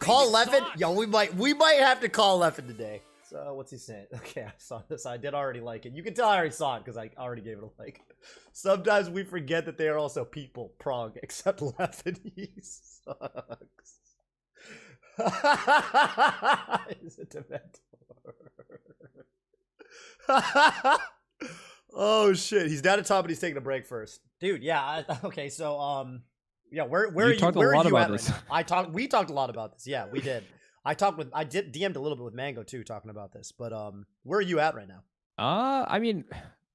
Call Leffen. Yo, we might have to call Leffen today. So what's he saying? Okay, I saw this. I did already like it. You can tell I already saw it because I already gave it a like. Sometimes we forget that they are also people. Prog, except Leffen. He sucks. He's a Dementor. Oh shit, he's down to top, but he's taking a break first, dude. Yeah. Okay, so yeah, where are you? Where are you at right now? We talked a lot about this. Yeah, we did. I did DM'd a little bit with Mango too, talking about this. But where are you at right now? I mean,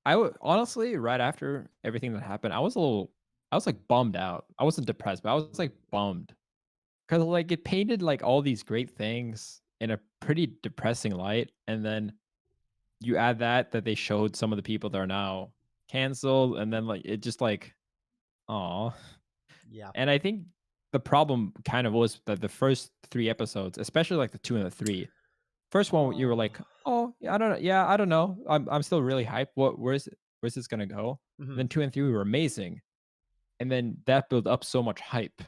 I would honestly, right after everything that happened, I was like bummed out. I wasn't depressed, but I was like bummed because like it painted like all these great things in a pretty depressing light, and then you add that they showed some of the people that are now canceled, and then like it just like, oh. Yeah. And I think the problem kind of was that the first 3 episodes, especially like the 2 and the 3, first one you were like, "Oh, yeah, I don't know. Yeah, I don't know. I'm still really hyped. Where's this gonna go?" Mhm. Then 2 and 3 were amazing, and then that built up so much hype,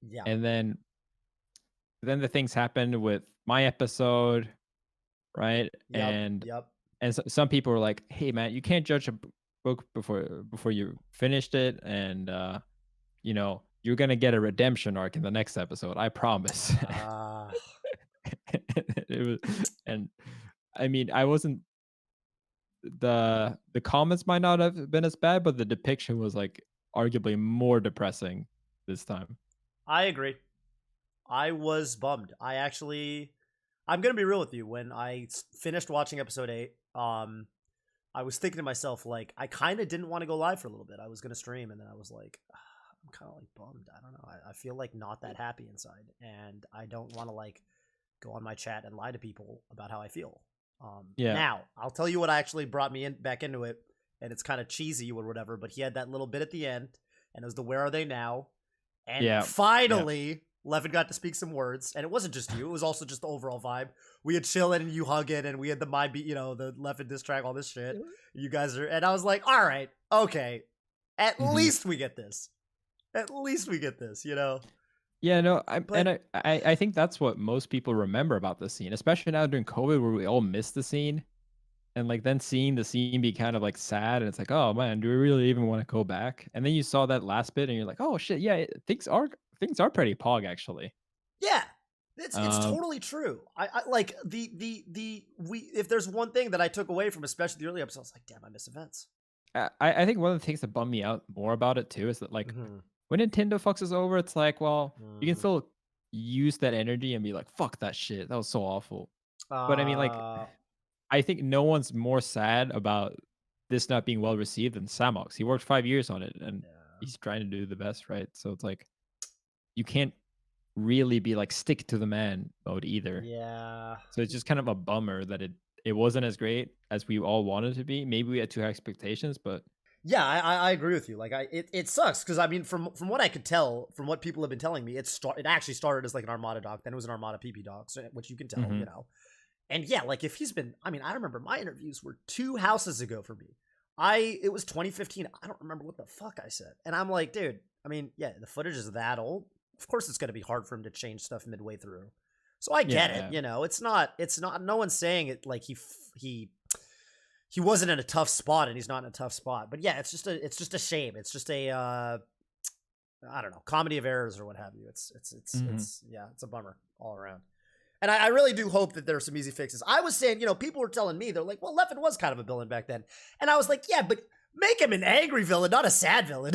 Yeah. and then the things happened with my episode, right? Yep. Yep. And some people were like, "Hey, man, you can't judge a book before you finished it, and you're gonna get a redemption arc in the next episode. I promise." Ah. It was, and I mean, I wasn't the comments might not have been as bad, but the depiction was like arguably more depressing this time. I agree. I was bummed. I'm gonna be real with you. When I finished watching episode 8, I was thinking to myself, like, I kind of didn't want to go live for a little bit. I was gonna stream, and then I was like, I'm kind of like bummed. I don't know. I feel like not that happy inside, and I don't want to like go on my chat and lie to people about how I feel. Yeah. Now I'll tell you what actually brought me back into it, and it's kind of cheesy or whatever. But he had that little bit at the end, and it was the "Where are they now?" And Yeah. finally, Leffen got to speak some words, and it wasn't just you; it was also just the overall vibe. We had chilling and you hugging, and we had the my beat, the Leffen diss track, all this shit. You guys are, and I was like, all right, okay, at Mhm. least we get this. At least we get this, Yeah, no, But I think that's what most people remember about the scene, especially now during COVID where we all missed the scene. And like then seeing the scene be kind of like sad, and it's like, oh man, do we really even want to go back? And then you saw that last bit, and you're like, oh shit, yeah, things are pretty pog actually. yeah, it's Um, totally true. I like the we. If there's one thing that I took away from especially the early episodes, like, damn, I miss events. I think one of the things that bummed me out more about it too is that like Mm-hmm. when Nintendo fucks us over, it's like, well, you can Mm. still use that energy and be like, fuck that shit, that was so awful. But I mean, like, Uh, I think no one's more sad about this not being well received than Samox. He worked 5 years on it, and yeah. he's trying to do the best, right? So it's like you can't really be like stick to the man mode either. Yeah. So it's just kind of a bummer that it wasn't as great as we all wanted to be. Maybe we had too high expectations, but Yeah, I agree with you. Like, it sucks because I mean, from what I could tell, from what people have been telling me, it actually started as like an Armada doc, then it was an Armada PP doc, so, which you can tell, mhm. And yeah, like if he's been, I mean, I remember my interviews were 2 houses ago for me. It was 2015. I don't remember what the fuck I said, and I'm like, dude, I mean, yeah, the footage is that old. Of course, it's gonna be hard for him to change stuff midway through. So I get it. Yeah, It's not. No one's saying it like he wasn't in a tough spot and he's not in a tough spot. But yeah, it's just a shame. It's just a I don't know, comedy of errors or what have you. mhm. It's a bummer all around. And I really do hope that there are some easy fixes. I was saying, people were telling me, they're like, well, Leffen was kind of a villain back then. And I was like, yeah, but make him an angry villain, not a sad villain.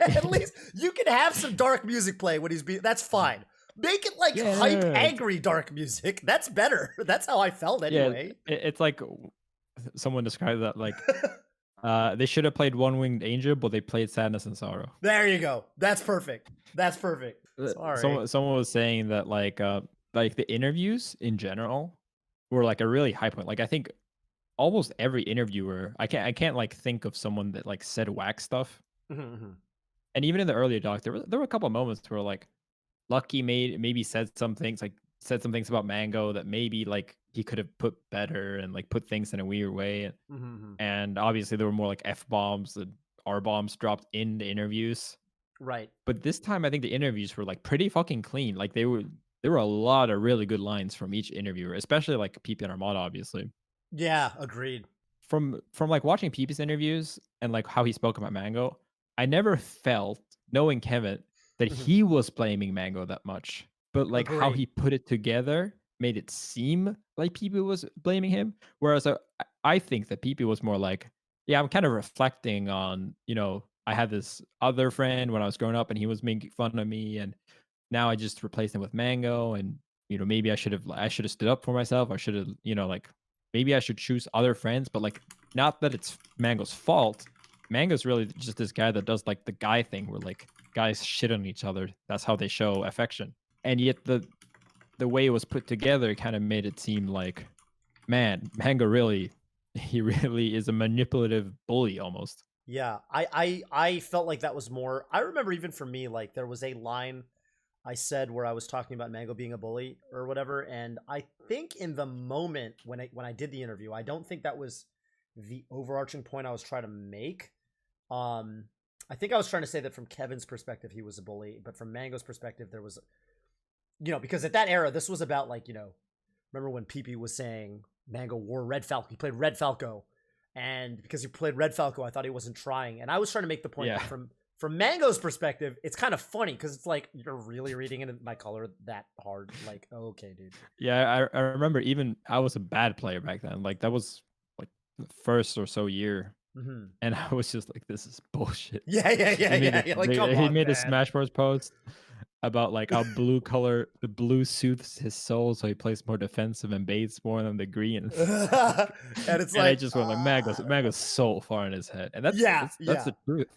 At least you can have some dark music play when that's fine. Make it like Yeah, hype, no, angry, dark music. That's better. That's how I felt yeah. anyway. It's like someone described that like they should have played One Winged Angel, but they played Sadness and Sorrow. There you go. That's perfect. That's perfect. Sorry. Someone was saying that like the interviews in general were like a really high point. Like I think almost every interviewer, I can't like think of someone that like said whack stuff. Mhm. And even in the earlier doc, there were a couple of moments where like Lucky maybe said some things about Mango that maybe like he could have put better and like put things in a weird way. Mhm. And obviously there were more like F bombs and R bombs dropped in the interviews. Right. But this time I think the interviews were like pretty fucking clean. Like there were a lot of really good lines from each interviewer, especially like PP and Armada, obviously. Yeah, agreed. From like watching PP's interviews and like how he spoke about Mango, I never felt, knowing Kevin, that Mhm. he was blaming Mango that much. But like how Agreed. he put it together made it seem like PP was blaming him. Whereas I think that PP was more like, yeah, I'm kind of reflecting on, I had this other friend when I was growing up and he was making fun of me, and now I just replaced him with Mango, and maybe I should have stood up for myself. I should have, like maybe I should choose other friends, but like not that it's Mango's fault. Mango's really just this guy that does like the guy thing where like guys shit on each other. That's how they show affection. And yet the way it was put together kind of made it seem like, man, Mango really he really is a manipulative bully almost. Yeah, I felt like that was more. I remember even for me, like there was a line I said where I was talking about Mango being a bully or whatever, and I think in the moment when I did the interview, I don't think that was the overarching point I was trying to make. Um, I think I was trying to say that from Kevin's perspective, he was a bully, but from Mango's perspective, there was, because at that era, this was about like, remember when PP was saying Mango wore Red Falco, he played Red Falco, and because he played Red Falco, I thought he wasn't trying, and I was trying to make the point Yeah. that from Mango's perspective, it's kind of funny because it's like you're really reading into my color that hard. Like, okay, dude. Yeah, I remember even I was a bad player back then. Like that was like the first or so year. Mm-hmm. And I was just like, this is bullshit. Yeah, yeah, yeah, He made yeah. it You're like, come he on, made a man. Smash Bros post about like how the blue soothes his soul, so he plays more defensive and baits more than the green. And it's And I like, just went like, man goes so far in his head. And that's yeah, that's yeah. the truth.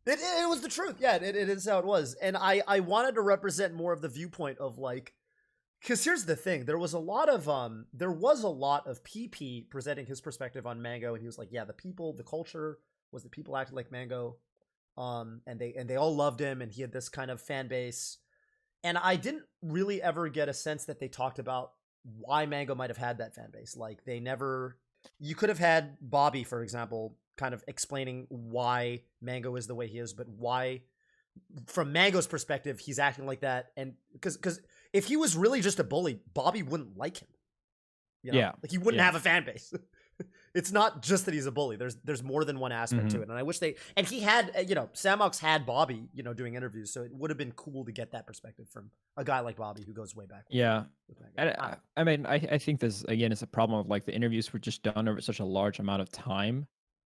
It was the truth. Yeah, it is how it was. And I wanted to represent more of the viewpoint of like, because here's the thing, there was a lot of PP presenting his perspective on Mango, and he was like, yeah, the culture was the people acted like Mango, and they all loved him, and he had this kind of fan base, and I didn't really ever get a sense that they talked about why Mango might have had that fan base. Like they never, you could have had Bobby, for example, kind of explaining why Mango is the way he is, but why from Mango's perspective, he's acting like that, and because if he was really just a bully, Bobby wouldn't like him. Yeah. Like he wouldn't Yeah. have a fan base. It's not just that he's a bully. There's more than one aspect to Mhm. it, and I wish and he had Samox had Bobby doing interviews, so it would have been cool to get that perspective from a guy like Bobby who goes way back. Yeah. With Mango. And I mean, I think this again is a problem of like the interviews were just done over such a large amount of time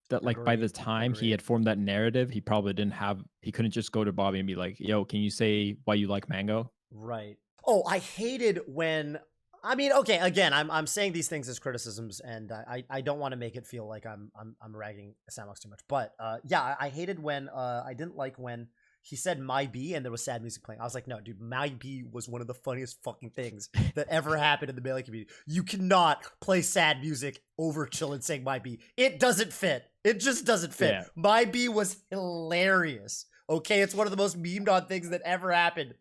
that like by the Agreed. time he Agreed. had formed that narrative, he couldn't just go to Bobby and be like, "Yo, can you say why you like Mango?" Right. Oh, I hated when. I mean, okay. Again, I'm saying these things as criticisms, and I don't want to make it feel like I'm ragging Samox too much. But yeah, I hated when I didn't like when he said "My B" and there was sad music playing. I was like, no, dude, "My B" was one of the funniest fucking things that ever happened in the Melee community. You cannot play sad music over chillin' saying "My B." It doesn't fit. It just doesn't fit. Yeah. "My B" was hilarious. Okay, it's one of the most memed on things that ever happened.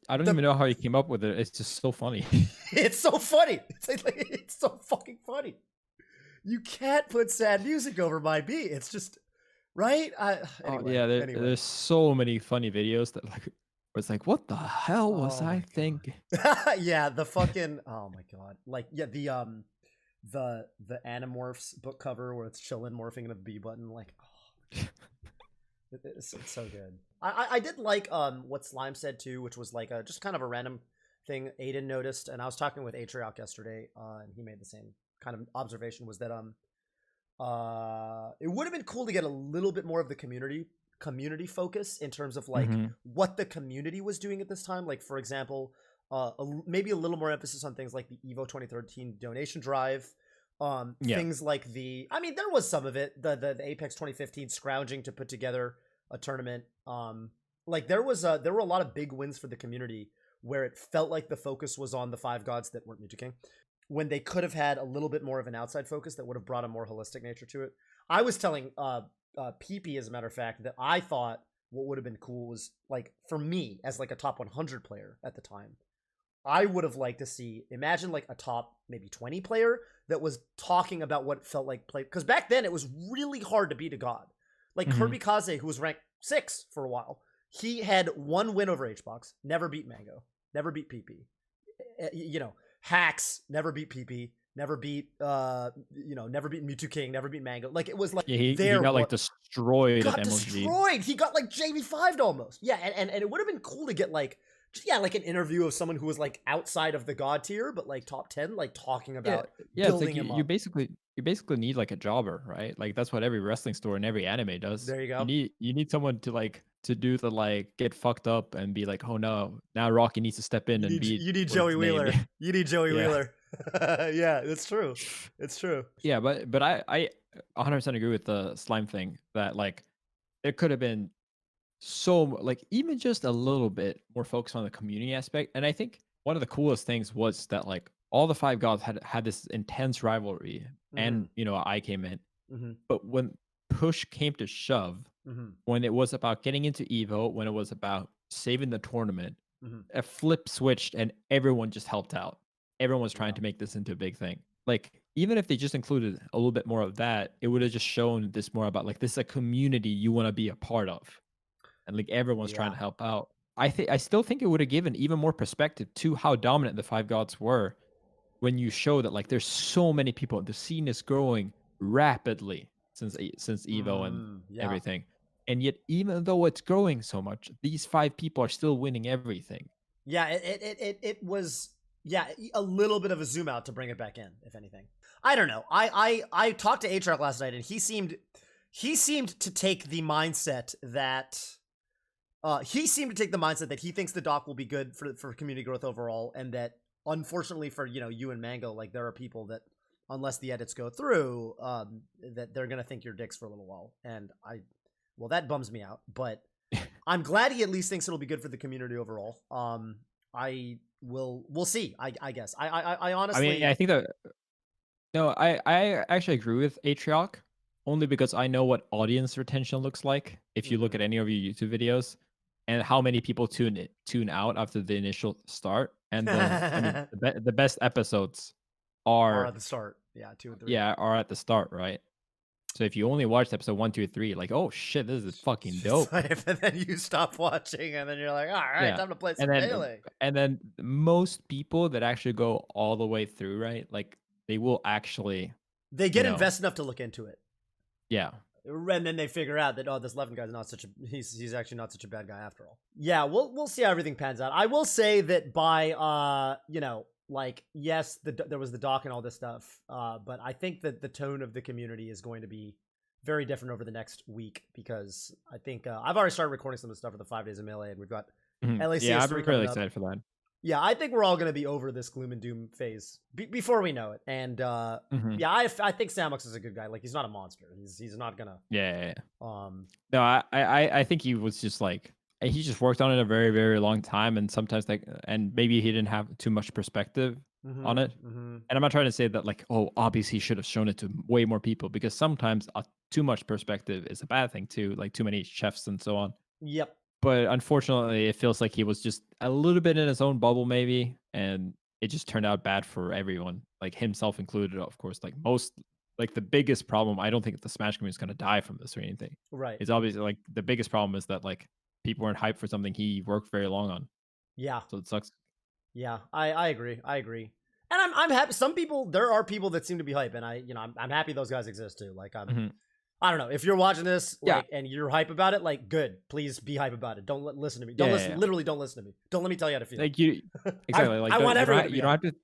I don't even know how he came up with it. It's just so funny. It's so funny. It's so fucking funny. You can't put sad music over "My B." It's just right. Anyway, yeah, anyway. there's so many funny videos that like where it's like, what the hell was Oh my I God. thinking? Yeah, the fucking oh my God. Like yeah, the Animorphs book cover where it's chillin' morphing into the B button. Like, oh, it's so good. I did like what Slime said too, which was like just kind of a random thing Aiden noticed, and I was talking with Atriarch yesterday, and he made the same kind of observation. Was that it would have been cool to get a little bit more of the community focus in terms of like Mhm. what the community was doing at this time. Like for example, maybe a little more emphasis on things like the Evo 2013 donation drive. Yeah. Things like I mean, there was some of it, the Apex 2015 scrounging to put together a tournament. Like there were a lot of big wins for the community where it felt like the focus was on the five gods that weren't New King, when they could have had a little bit more of an outside focus that would have brought a more holistic nature to it. I was telling PP, as a matter of fact, that I thought what would have been cool was like for me as like a top 100 player at the time, I would have liked to see, imagine like a top maybe 20 player that was talking about what it felt like play. Because back then it was really hard to beat a god. Like Mhm. Kirby Kaze, who was ranked 6 for a while, he had one win over HBox, never beat Mango, never beat PP. Hacks never beat PP, never beat never beat Mewtwo King, never beat Mango. Like it was like Yeah, he got like destroyed at got MLG. destroyed. He got like JV5'd almost. Yeah, and it would have been cool to get like like an interview of someone who was like outside of the god tier, but like top 10, like talking about building it's like him up. you basically need like a jobber, right? Like that's what every wrestling store and every anime does. There you go. You need someone to do the like get fucked up and be like, oh no, now Rocky needs to step in and beat. You need Joey Wheeler. You need Joey Yeah. Wheeler. Yeah, it's true. It's true. Yeah, but I 100% agree with the slime thing that like it could have been so like even just a little bit more focused on the community aspect. And I think one of the coolest things was that like all the five gods had this intense rivalry, and I came in. But when push came to shove, when it was about getting into Evo, when it was about saving the tournament, a flip switched and everyone just helped out. Everyone was trying to make this into a big thing. Like even if they just included a little bit more of that, it would have just shown this more about like this is a community you want to be a part of, and like everyone's trying to help out. I still think it would have given even more perspective to how dominant the five gods were when you show that like there's so many people. The scene is growing rapidly since Evo and everything. And yet even though it's growing so much, these five people are still winning everything. Yeah, it was a little bit of a zoom out to bring it back in, if anything. I don't know. I talked to H-Rock last night and he seemed to take the mindset that he thinks the doc will be good for community growth overall, and that unfortunately for you and Mango, like there are people that unless the edits go through, that they're gonna think you're dicks for a little while, and that bums me out. But I'm glad he at least thinks it'll be good for the community overall. We'll see. I guess I honestly. I mean, I think that no, I actually agree with Atrioc only because I know what audience retention looks like if you look at any of your YouTube videos, and how many people tune out after the initial start. And the best episodes are at the start. Yeah, 2 and 3. Yeah, are at the start, right? So if you only watched episode 1, 2, 3, like, oh shit, this is fucking dope. And then you stop watching, and then you're like, all right, time to play some Melee. And then most people that actually go all the way through, right? Like they will actually get invested enough to look into it. Yeah. And then they figure out that this Leffen guy's not such a he's actually not such a bad guy after all. Yeah, we'll see how everything pans out. I will say that by like yes, there was the doc and all this stuff, but I think that the tone of the community is going to be very different over the next week, because I think I've already started recording some of the stuff for the 5 days of Melee, and we've got LACS. Yeah, I'm really excited for that. Yeah, I think we're all going to be over this gloom and doom phase before we know it. And yeah, I think Samux is a good guy. Like, he's not a monster. He's not gonna. Yeah. No, I think he was just like, he just worked on it a very, very long time, and sometimes like, and maybe he didn't have too much perspective on it. And I'm not trying to say that like, oh, obviously he should have shown it to way more people, because sometimes too much perspective is a bad thing too, like too many chefs and so on. Yep. But unfortunately, it feels like he was just a little bit in his own bubble, maybe, and it just turned out bad for everyone, like himself included, of course. Like the biggest problem, I don't think the Smash community is going to die from this or anything. Right. It's obviously like the biggest problem is that like people weren't hyped for something he worked very long on. Yeah. So it sucks. Yeah, I agree. And I'm happy. There are people that seem to be hype, and I'm happy those guys exist too. Like I don't know, if you're watching this and you're hype about it, like, good, please be hype about it. Don't listen to me. Don't listen. Literally, don't listen to me. Don't let me tell you how to feel. Like you, exactly. I want everyone. You don't have to.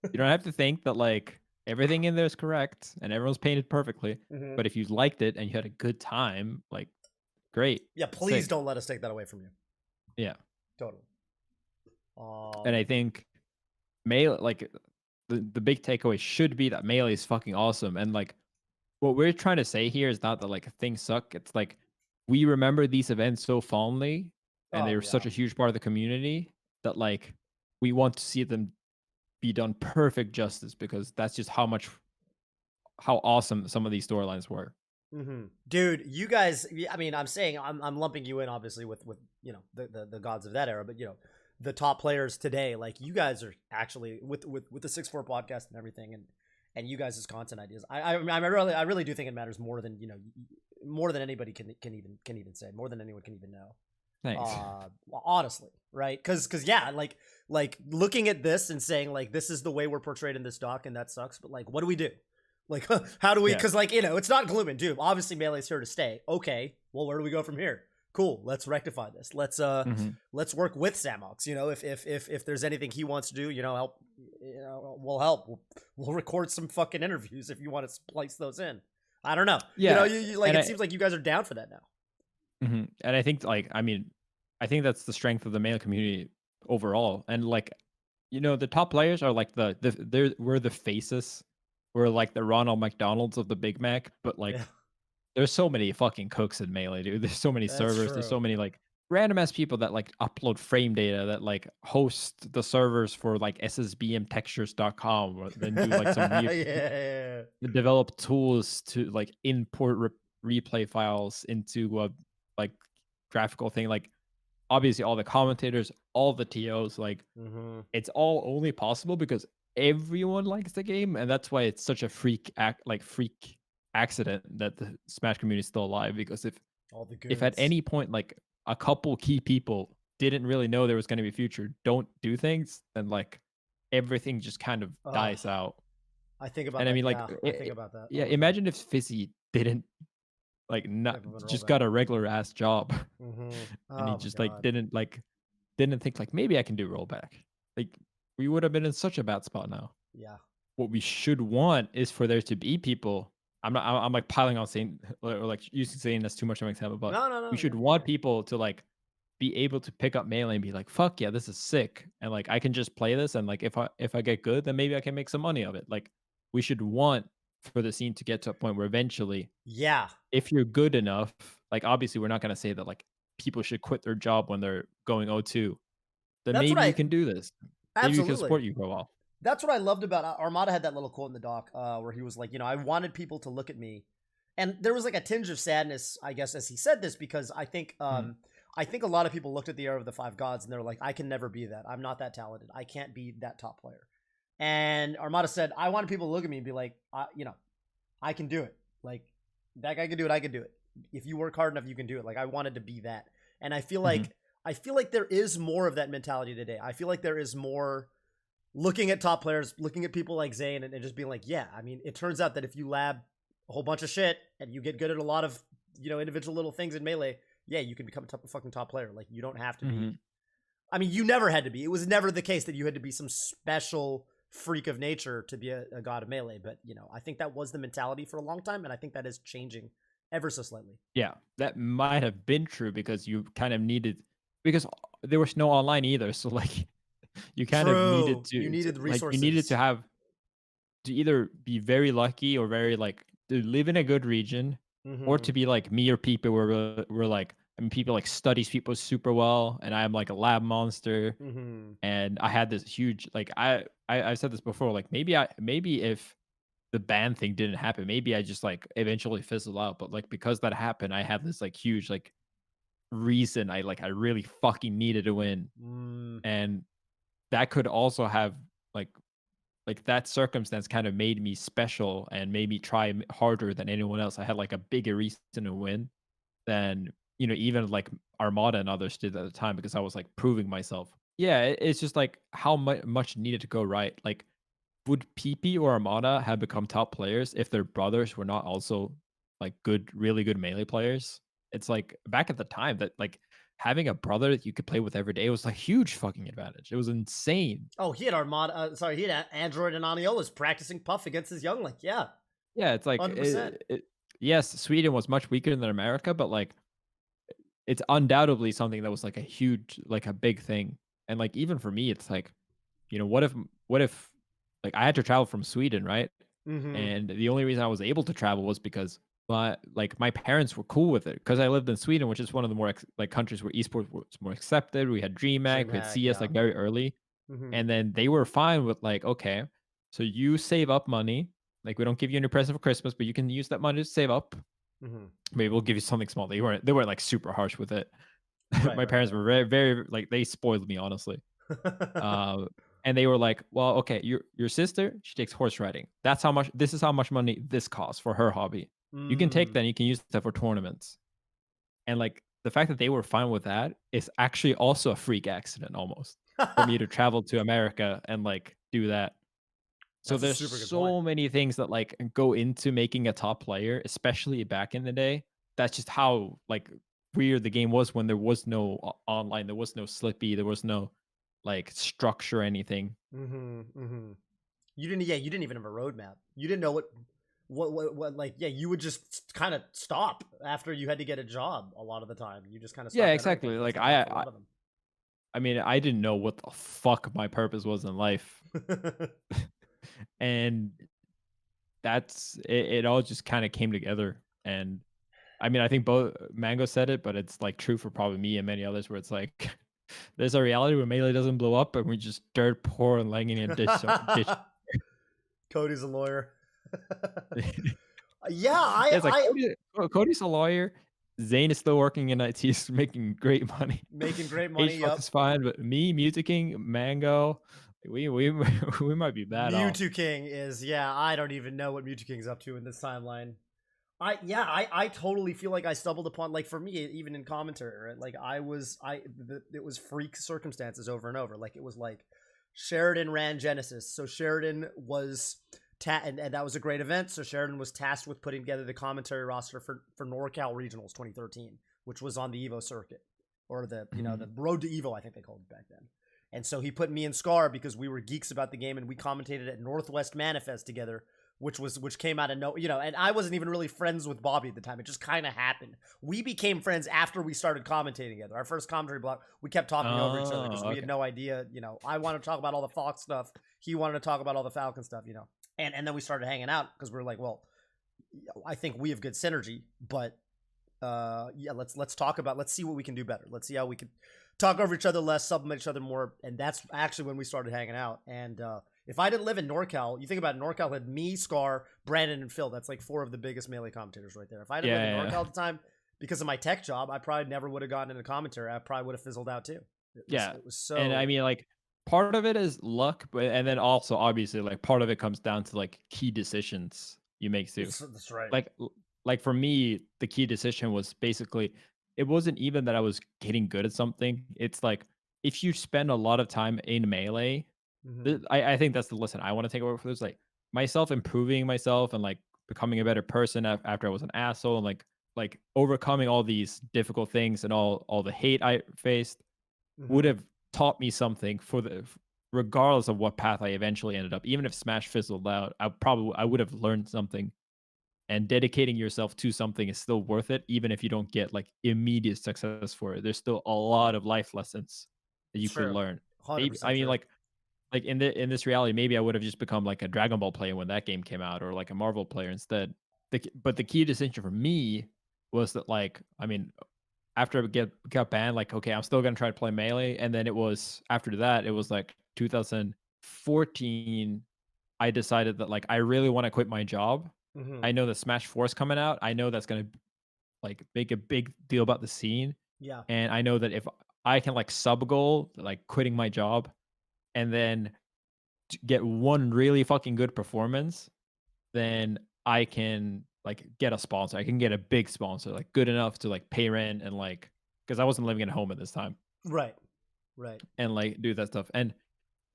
You don't have to think that like everything in there is correct and everyone's painted perfectly. But if you liked it and you had a good time, like, great. Yeah, please don't let us take that away from you. Yeah, totally. And I think Melee, like the big takeaway should be that Melee is fucking awesome, and like, what we're trying to say here is not that like things suck. It's like we remember these events so fondly, and they were such a huge part of the community that like we want to see them be done perfect justice, because that's just how awesome some of these storylines were. Dude, you guys, I mean, I'm lumping you in obviously with the gods of that era, but the top players today, like, you guys are actually with the 6-4 podcast and everything, and you guys' content ideas. I really do think it matters more than more than anybody can even say, more than anyone can even know. Thanks. Honestly, right? Because yeah, like looking at this and saying like this is the way we're portrayed in this doc, and that sucks. But like, what do we do? Like, how do we? Yeah. Because like it's not gloom and doom. Obviously, Melee's here to stay. Okay, well, where do we go from here? Cool. Let's rectify this. Mhm. Let's work with Samox. If there's anything he wants to do, help. We'll help. We'll record some fucking interviews if you want to splice those in. I don't know. Yeah, Like and it I seems like you guys are down for that now. and I think, like, I mean, I think that's the strength of the male community overall, and, like, the top players are, like, we're the faces. We're, like, the Ronald McDonald's of the Big Mac, but, Yeah, like, there's so many fucking cooks in Melee, dude. There's so many that's servers. There's so true. many, like, random ass people that, like, upload frame data, that, like, host the servers for, like, ssbmtextures.com, or then do, like, some weird Yeah. develop tools to, like, import replay files into a, like, graphical thing. Like, obviously all the commentators, all the TOs, like, Hmm. it's all only possible because everyone likes the game, and that's why it's such a freak accident that the Smash community is still alive. Because All the if at goods. any point, like, a couple key people didn't really know there was going to be a future, don't do things, then, like, everything just kind of Oh, dies out. I think about And I that. mean, like, Yeah, I think about that yeah, all the time. imagine if Fizzy didn't, like, not Everyone roll just back. got a regular ass job, Hmm. and he Oh my just, god. didn't think, like, maybe I can do rollback. Like, we would have been in such a bad spot now. Yeah. What we should want is for there to be people. I'm like piling on saying, or like using saying that's too much of an example, but No, no, we no. should You're want right. people to, like, be able to pick up Melee and be like, fuck yeah, this is sick. And, like, I can just play this, and, like, if I get good, then maybe I can make some money of it. Like, we should want for the scene to get to a point where eventually, Yeah, if you're good enough, like, obviously we're not gonna say that, like, people should quit their job when they're going O2. Then that's what maybe you I can do this. Maybe we can absolutely. support you for a while. That's what I loved about Armada had that little quote in the doc where he was like, I wanted people to look at me, and there was like a tinge of sadness, I guess, as he said this because Mhm, I think a lot of people looked at the era of the five gods and they're like, I can never be that. I'm not that talented. I can't be that top player. And Armada said, I wanted people to look at me and be like, I can do it. Like that guy can do it. I can do it. If you work hard enough, you can do it. Like I wanted to be that, and mhm, I feel like there is more of that mentality today. I feel like there is more looking at top players, looking at people like Zayn, and just being like, yeah. I mean, it turns out that if you lab a whole bunch of shit and you get good at a lot of individual little things in melee, yeah, you can become a fucking top player. Like you don't have to be. mhm. I mean, you never had to be. It was never the case that you had to be some special freak of nature to be a god of melee. But I think that was the mentality for a long time, and I think that is changing ever so slightly. Yeah, that might have been true because you kind of needed, because there was no online either, so, like, you kind of needed True. You to needed like, you needed to resources. have to either be very lucky or very, like, to live in a good region, or Mm-hmm. to be like me or people where we're like, I mean, people, like, studies people super well, and I'm like a lab monster. Mm-hmm. And I had this huge, like, I've said this before, like, maybe if the band thing didn't happen, maybe I just, like, eventually fizzled out. But, like, because that happened, I had this, like, huge, like, reason I really fucking needed to win. Mm. And that could also have, like that circumstance kind of made me special and made me try harder than anyone else. I had, like, a bigger reason to win than, even, like, Armada and others did at the time, because I was, like, proving myself. Yeah, it's just, like, how much needed to go right. Like, would PP or Armada have become top players if their brothers were not also, like, really good melee players? It's like, back at the time, that, like, having a brother that you could play with every day was a huge fucking advantage. It was insane. Oh, he had Armada. Sorry, he had Android and Aniola's practicing Puff against his young link. Yeah, Yeah, it's like, 100%. yes, Sweden was much weaker than America, but, like, it's undoubtedly something that was, like, a huge, like, a big thing. And, like, even for me, it's like, what if, like, I had to travel from Sweden, right? Mm-hmm. And the only reason I was able to travel was because my parents were cool with it, because I lived in Sweden, which is one of the more like, countries where esports was more accepted. We had DreamHack, we had DreamHack, CS, yeah. like, very early, Mm-hmm. and then they were fine with, like, okay, so you save up money, like, we don't give you any present for Christmas, but you can use that money to save up. Mm-hmm. Maybe we'll give you something small. They weren't like super harsh with it. Right, My right, parents right. were very, very, like, they spoiled me, honestly. Uh, and they were like, "Well, okay, your sister, she takes horse riding. This is how much money this costs for her hobby. You can take Mm. that and you can use that for tournaments." And, like, the fact that they were fine with that is actually also a freak accident almost for me to travel to America and, like, do that. So That's a there's super good point. so many things that, like, go into making a top player, especially back in the day. That's just how, like, weird the game was when there was no online, there was no Slippy, there was no, like, structure or anything. Mhm, mhm. You didn't even have a roadmap. You didn't know what like, yeah, you would just kind of stop after you had to get a job a lot of the time. You just kind of Yeah, stopped entering things. exactly. That's Like, like how for a lot of I mean, I didn't know what the fuck my purpose was in life, them. and it all just kinda came together, and I mean, I think both Mango said it, but it's, like, true for probably me and many others where it's like, there's a reality where Melee doesn't blow up and we just dirt poor and laying in a dish. Cody's a lawyer. Yeah, Yeah, it's like I Cody's a lawyer, Zane is still working in IT, he's making great money. making great money. HFOX Yep. is fine, but me, Music King, Mango, we we might be bad off. Mewtwo King is, yeah, I don't even know what Mewtwo King's up to in this timeline. I totally feel like I stumbled upon, like, for me, even in commentary, right? Like, it was freak circumstances over and over. Like, it was like Sheridan ran Genesis, so Sheridan was and that was a great event. So Sheridan was tasked with putting together the commentary roster for NorCal Regionals 2013, which was on the Evo circuit, or the Mhm. the Road to Evo, I think they called it back then. And so he put me and Scar because we were geeks about the game, and we commentated at Northwest Manifest together, which came out of no, and I wasn't even really friends with Bobby at the time. It just kind of happened. We became friends after we started commentating together. Our first commentary block, we kept talking over each other because Oh, we had okay. no idea. I wanted to talk about all the Fox stuff. He wanted to talk about all the Falcon stuff. And then we started hanging out because we were like, well, I think we have good synergy, but yeah, let's talk about, let's see what we can do better. Let's see how we can talk over each other less, supplement each other more. And that's actually when we started hanging out. And if I didn't live in NorCal, you think about it, NorCal had me, Scar, Brandon, and Phil. That's like four of the biggest Melee commentators right there. If I didn't Yeah, live in yeah, yeah. NorCal at the time, because of my tech job, I probably never would have gotten into commentary. I probably would have fizzled out too. Yeah, It was and I so. mean, like, part of it is luck, but and then also, obviously, like, part of it comes down to, like, key decisions you make too. That's right. Like like, for me, the key decision was basically it wasn't even that I was getting good at something, it's like, if you spend a lot of time in Melee, Hmm. I think that's the lesson I wanna take away from this, like, myself improving myself and, like, becoming a better person after I was an asshole and, like, overcoming all these difficult things and all the hate I faced would Hmm. have taught me something for regardless of what path I eventually ended up. Even if Smash fizzled out, I would have learned something. And dedicating yourself to something is still worth it, even if you don't get like immediate success for it. There's still a lot of life lessons that It's you could true. learn. Maybe 100% I mean true. like in this reality, maybe I would have just become like a Dragon Ball player when that game came out, or like a Marvel player instead. But the key distinction for me was that like I mean after I got banned, like, okay, I'm still gonna try to play Melee, and then it was after that, it was, like, 2014, I decided that, like, I really wanna quit my job. Hmm. I know that Smash 4 is coming out. I know that's gonna, like, make a big deal about the scene, Yeah. and I know that if I can, like, sub goal, like, quitting my job, and then get one really fucking good performance, then I can, like, get a sponsor. I can get a big sponsor, like, good enough to, like, pay rent and, like, because I wasn't living at home at this time, Right. Right. and, like, do that stuff, and,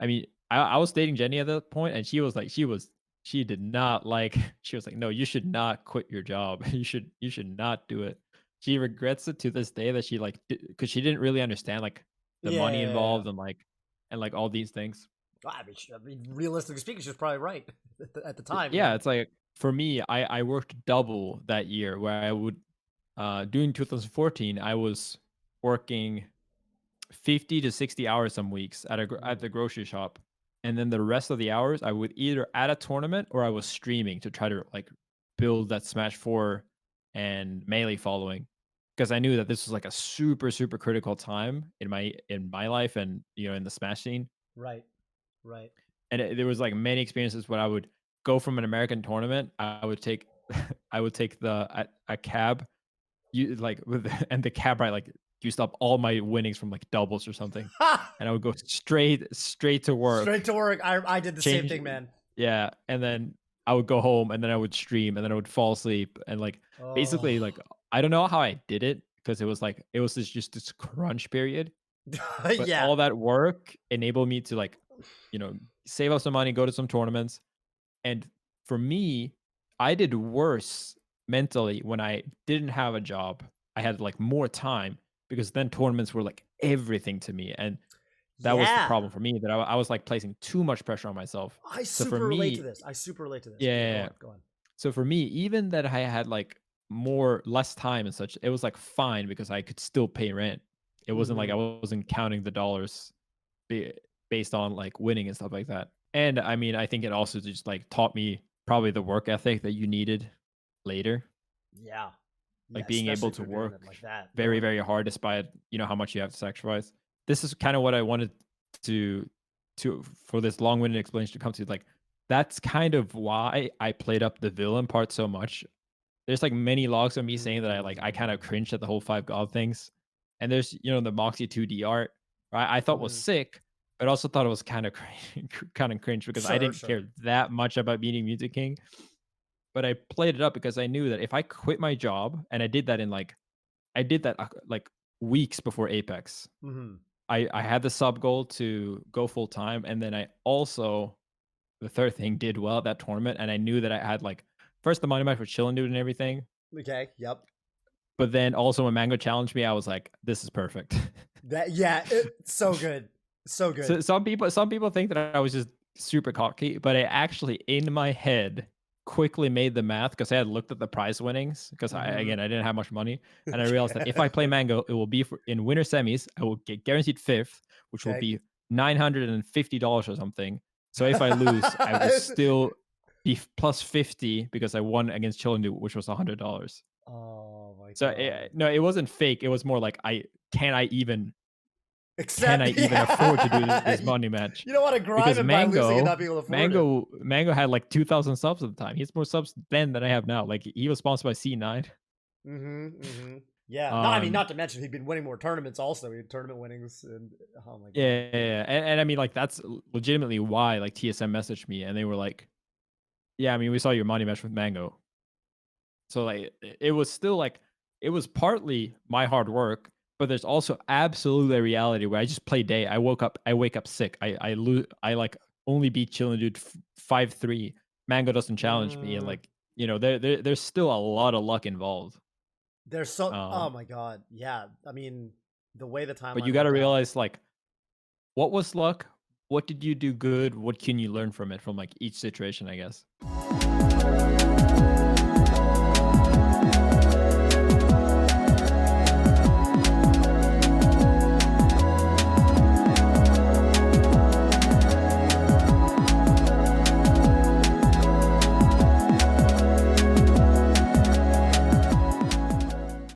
I mean, I was dating Jenny at that point, and she did not like she was like, "No, you should not quit your job. You should not do it." She regrets it to this day that she, like, because she didn't really understand, like, the Yeah. money Yeah, yeah. involved and, like, all these things. Well, I mean, realistically speaking, she was probably right at the time. Yeah, it's like for me, I worked double that year where I would during 2014, I was working 50 to 60 hours some weeks at Mhm. the grocery shop. And then the rest of the hours I would either at a tournament or I was streaming to try to like build that Smash 4 and Melee following. Because I knew that this was like a super, super critical time in my life and in the Smash scene. Right. Right. And there was like many experiences when I would go from an American tournament, I would take I would take a cab, you like with and the cab ride like used up all my winnings from like doubles or something, Ha! and I would go straight to Straight work, to work. I did the same change, thing, man. yeah, and then I would go home, and then I would stream, and then I would fall asleep, and like basically Oh. like I don't know how I did it because it was just this crunch period. But Yeah. all that work enabled me to save up some money, go to some tournaments. And for me, I did worse mentally when I didn't have a job. I had like more time because then tournaments were like everything to me. And that was the Yeah. problem for me, that I was like placing too much pressure on myself. I So for super relate to me, this. I super relate to this. yeah, Yeah, yeah, go yeah. on. Go on. So for me, even that I had like less time and such, it was like fine because I could still pay rent. It wasn't like I wasn't counting the dollars be, based on like winning and stuff like that. And I mean, I think it also just like taught me probably the work ethic that you needed later, Yeah. Yeah, like being able especially to if you're doing work it like that. very, Ugh. very hard despite how much you have to sacrifice. This is kind of what I wanted to for this long-winded explanation to come to. Like, that's kind of why I played up the villain part so much. There's like many logs of me saying that I kind of cringed at the whole Five God things. And there's the Moxie 2D art, right? I thought was sick, but also thought it was kind of kind of cringe because I Sure, didn't care sure. that much about beating Music King. But I played it up because I knew that if I quit my job, and I did that like weeks before Apex. Mm-hmm. I had the sub goal to go full time, and then I also, the third thing, did well at that tournament, and I knew that I had like first the money match for Chillin' Dude and everything, Okay. Yep. but then also when Mango challenged me, I was like, this is perfect. So good. So good. So some people think that I was just super cocky, but I actually in my head quickly made the math because I had looked at the prize winnings because I didn't have much money, and I realized that if I play Mango, it will be in winter semis. I will get guaranteed fifth, which will Okay. be $950 or something. So if I lose, I will still be plus 50 because I won against Chillin' Dude, which was $100. Oh my So god. no, it wasn't fake. It was more like can I even Yeah. afford to do this money match? You don't want to grind Because him by losing and not be able to afford it. Mango had like 2,000 subs at the time. He has more subs then than I have now. Like, he was sponsored by C9. Yeah. No, I mean, not to mention he'd been winning more tournaments also. He had tournament winnings and oh my god. Yeah. And I mean, like, that's legitimately why like TSM messaged me and they were like, yeah, I mean, we saw your money match with Mango. So like it was still like it was partly my hard work, but there's also absolutely a reality where I just play day. I wake up sick. I lose. I like only beat Chillin' Dude 5-3. Mango doesn't challenge me, and like there's still a lot of luck involved. There's so oh Um, my god. Yeah. I mean, the way the but you timeline got went to down. realize like what was luck, what did you do good, what can you learn from it from like each situation, I guess.